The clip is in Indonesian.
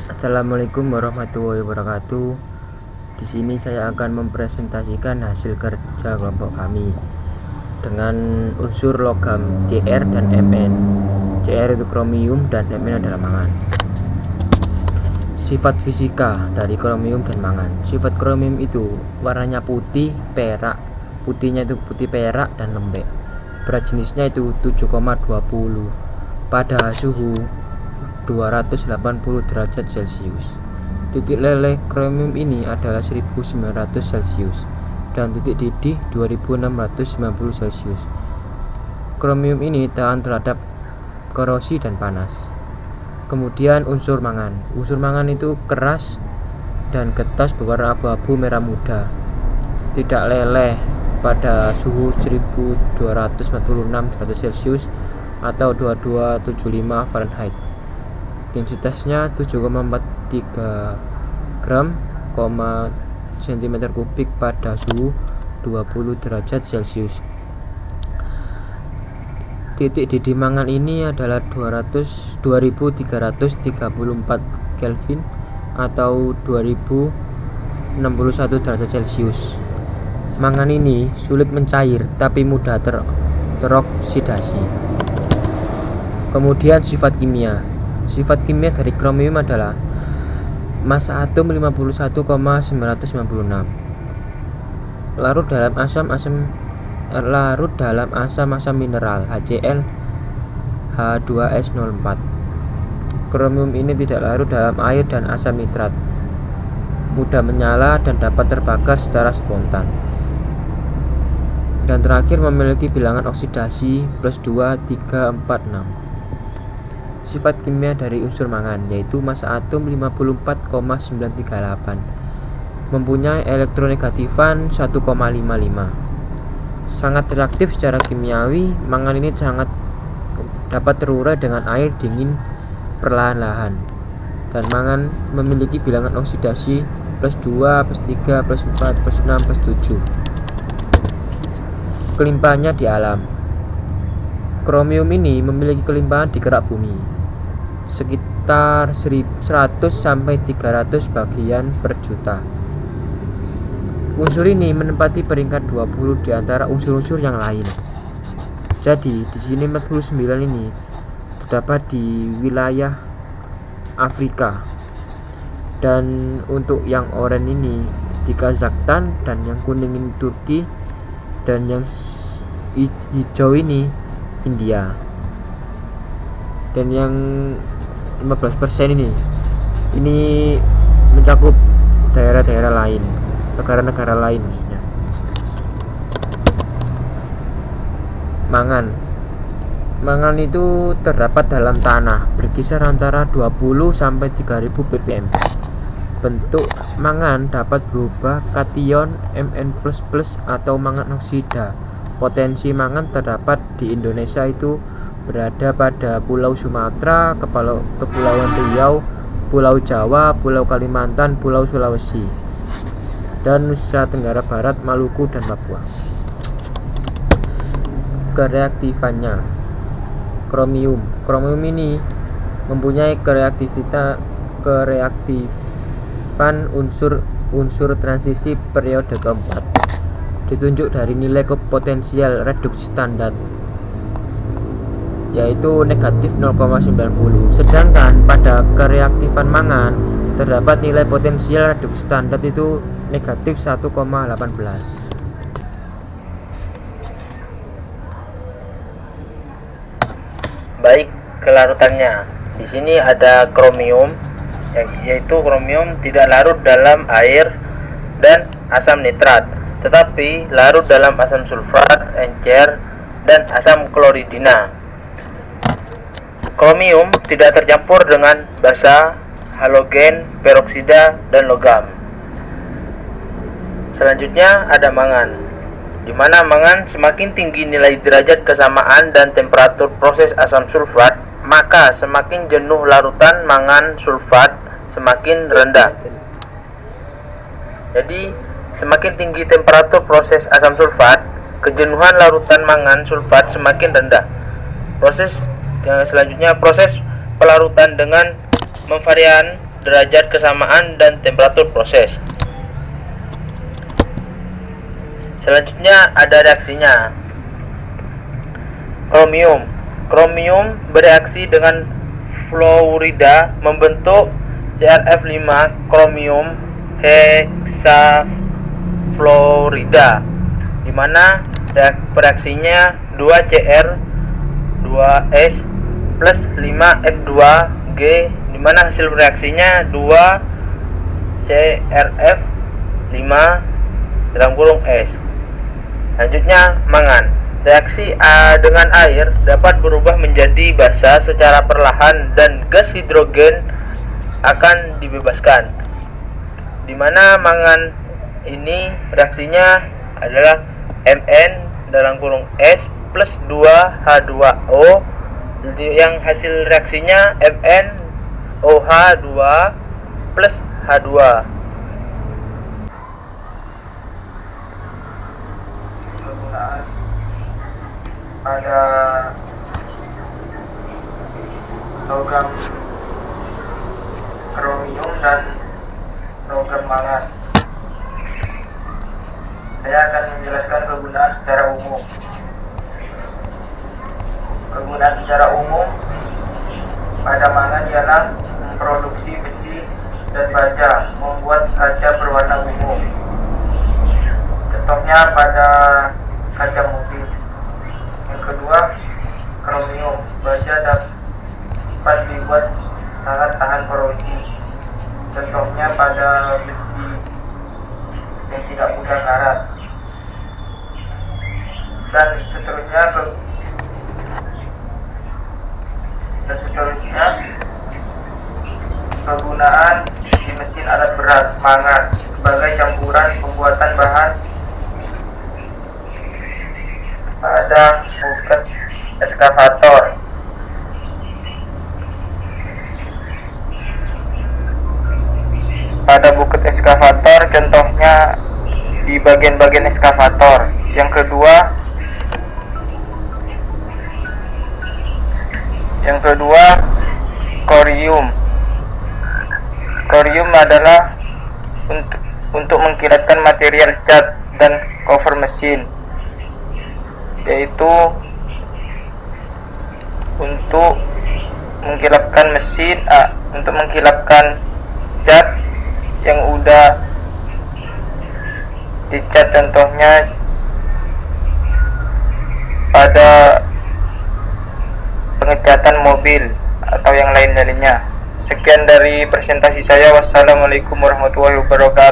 Assalamualaikum warahmatullahi wabarakatuh. Di sini saya akan mempresentasikan hasil kerja kelompok kami dengan unsur logam Cr dan Mn. Cr itu kromium dan Mn adalah mangan. Sifat fisika dari kromium dan mangan. Sifat kromium itu warnanya putih perak, putihnya itu putih perak dan lembek. Berat jenisnya itu 7,20 pada suhu 280 derajat Celcius. Titik leleh kromium ini adalah 1900 Celcius dan titik didih 2690 Celcius. Kromium ini tahan terhadap korosi dan panas. Kemudian unsur mangan. Unsur mangan itu keras dan getas berwarna abu-abu merah muda. Tidak leleh pada suhu 1246 derajat Celcius atau 2275 Fahrenheit. Densitasnya 7,43 gram, cm kubik pada suhu 20 derajat Celcius. Titik didih mangan ini adalah 2334 Kelvin atau 2061 derajat Celcius. Mangan ini sulit mencair tapi mudah teroksidasi. Kemudian sifat kimia. Sifat kimia dari kromium adalah massa atom 51,996. Larut dalam asam mineral HCl H2S04. Kromium ini tidak larut dalam air dan asam nitrat. Mudah menyala dan dapat terbakar secara spontan. Dan terakhir memiliki bilangan oksidasi +2, 3, 4, 6. Sifat kimia dari unsur mangan yaitu massa atom 54,938, mempunyai elektronegatifan 1,55. Sangat reaktif secara kimiawi. Mangan ini sangat dapat terurai dengan air dingin perlahan-lahan. Dan mangan memiliki bilangan oksidasi +2, +3, +4, +6, +7. Kelimpahannya di alam. Kromium ini memiliki kelimpahan di kerak bumi sekitar 100 sampai 300 bagian per juta. Unsur ini menempati peringkat 20 di antara unsur-unsur yang lain. Jadi di sini 49 ini terdapat di wilayah Afrika. Dan untuk yang oranye ini di Kazakhstan, dan yang kuning ini Turki, dan yang hijau ini India. Dan yang 15% ini mencakup daerah-daerah lain, negara-negara lain maksudnya. Mangan itu terdapat dalam tanah, berkisar antara 20 sampai 3000 ppm. Bentuk mangan dapat berubah kation Mn++ atau mangan oksida. Potensi mangan terdapat di Indonesia itu berada pada Pulau Sumatera, Kepulauan Riau, Pulau Jawa, Pulau Kalimantan, Pulau Sulawesi, dan Nusa Tenggara Barat, Maluku, dan Papua. Kereaktifannya. Kromium ini mempunyai kereaktifan unsur transisi periode keempat, ditunjuk dari nilai potensial reduksi standar yaitu negatif 0,90. Sedangkan pada kereaktifan mangan terdapat nilai potensial reduksi standar itu negatif 1,18. Baik, kelarutannya. Di sini ada kromium, yaitu kromium tidak larut dalam air dan asam nitrat, tetapi larut dalam asam sulfat, encer, dan asam kloridina. Kromium tidak tercampur dengan basa, halogen, peroksida, dan logam. Selanjutnya ada mangan, di mana mangan semakin tinggi nilai derajat kesamaan dan temperatur proses asam sulfat, maka semakin jenuh larutan mangan sulfat semakin rendah. Jadi semakin tinggi temperatur proses asam sulfat, kejenuhan larutan mangan sulfat semakin rendah. Proses selanjutnya proses pelarutan dengan memvarian derajat kesamaan dan temperatur proses. Selanjutnya ada reaksinya. Kromium. Kromium bereaksi dengan fluorida membentuk CrF5 kromium heksafluorida, di mana bereaksinya 2Cr 2S plus 5F2G, di mana hasil reaksinya 2CrF5 dalam kurung S. Selanjutnya mangan. Reaksi dengan air dapat berubah menjadi basa secara perlahan dan gas hidrogen akan dibebaskan, di mana mangan ini reaksinya adalah Mn dalam kurung S plus 2H2O, yang hasil reaksinya MnOH2 plus H2. Pada logam kromium dan logam mangan. Saya akan menjelaskan kegunaan secara umum. Kegunaan secara umum pada mangan ialah memproduksi besi dan baja, membuat kaca berwarna ungu. Contohnya pada kaca mobil. Yang kedua, kromium, baja dapat dibuat sangat tahan korosi. Contohnya pada besi yang tidak mudah karat. Dan seterusnya kegunaan di mesin alat berat mangan sebagai campuran pembuatan bahan pada buket eskavator. Pada buket eskavator, contohnya di bagian-bagian eskavator. Yang kedua, korium. Korium adalah untuk mengkilatkan material cat dan cover mesin, yaitu untuk mengkilapkan mesin, untuk mengkilapkan cat yang udah dicat, contohnya pada pengecatan mobil atau yang lain-lainnya. Sekian dari presentasi saya. Wassalamualaikum warahmatullahi wabarakatuh.